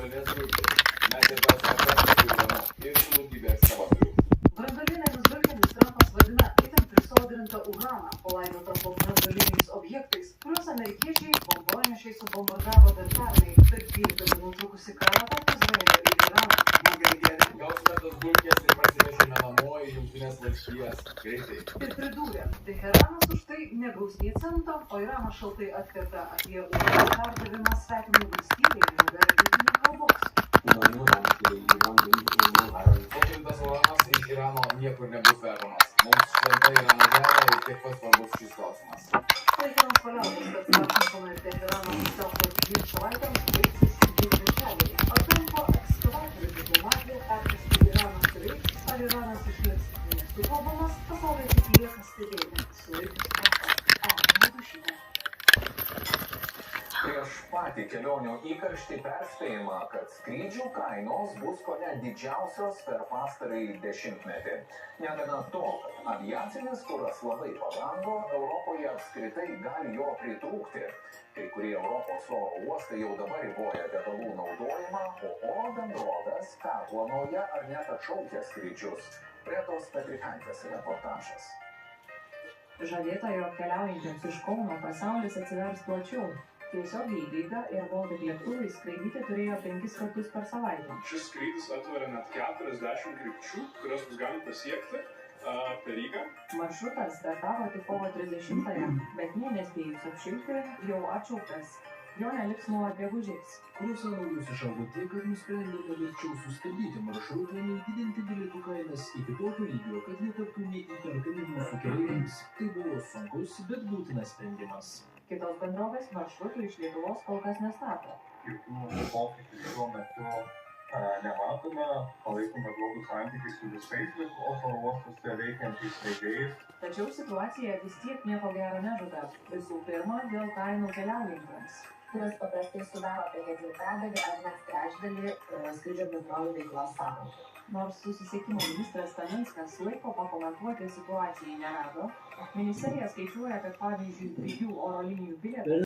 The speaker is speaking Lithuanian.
branduolinės dulkės, net ir dėl sarkastikų įdomu ir su daugybė ekskavatorių. Branduolinėmis dulkėmis Trumpas vadina itin prisodrintą uraną, palaidotą po branduoliniais objektais, kuriuos amerikiečiai bombonešiai subombardavo dar pernai per 12 dienų trukusį karą tarp Izraelio ir Irano. Gausime tas dulkės ir pasinešime namo į Jungtines valstijas greitai. Ir pridūrė, Teheranas už tai negaus nė cento, o Iranas šaltai atkerta apie urano perdavimą svetimai valstybei nevertinti nė kalbos. Pokintas uranas iš Irano niekur nebus vežamas. Mums šventa Irano žemė ir tiek pat svarbus šis klausimas. Laikinos paliaubos tarp Vašingtono ir Teherano paskelbtos 2 savaitėms baigsis šį trečiadienį. Ar Trumpo ekskavatorių diplomatija perkasti Irano kariais, ar Iranas išliks nesukalbamas, pasaulyje tik lieka stebėti. Sulaikius Trumpą. Prieš patį kelionių įkarštį perspėjimą, kad skrydžių kainos bus kone didžiausios per pastarąjį dešimtmetį. Negana to, kad aviacinis kuras labai pabrango, Europoje apskritai gali jo pritrūkti. Kai kurie Europos oro uostai jau dabar riboja degalų naudojimą, o oro bendrovės perplanuoja ar net atšaukia skrydžius. Retos Petrikaitės reportažas. Žadėta, jog keliaujantiems iš Kauno pasaulis atsivers plačiau. Tiesiogiai į Rygą ir Baltic lėktuvai skraidyti turėjo 5 kartus per savaitę. Šis skrydis atveria net 40 krypčių, kurias bus galima pasiekti per Rygą. Maršrutas startavo tik kovo 30-ąją, bet nė nespėjus apšilti, jau atšauktas. Jo neliks nuo gegužės. Kuros sąnaudos išaugo tiek, kad nusprendėme lėčiau sustabdyti maršrutą, nei didinti bilietų kainas iki tokio lygio, kad jie taptų neįperkami mūsų keleiviams. Tai buvo sunkus, bet būtinas sprendimas. Kitos bendrovės maršrutų iš Lietuvos kol kas nestato. Jokių pokyčių šiuo metu nematome, palaikome blogus santykius su visais Lietuvos oro uostuose veikiančiais vežėjais. Tačiau situacija vis tiek nieko gero nežada. Visų pirma, dėl kainų keliaujantiems, kurios paprastai sudaro apie ketvirtadalį ar net trečdalį skrydžio bendrovių veiklos sąnaudų. Nors susisiekimo ministras Staminskas laiko pakomentuoti situacijai nerado, ministerija skaičiuoja, kad pavyzdžiui 3 oro linijų bilietai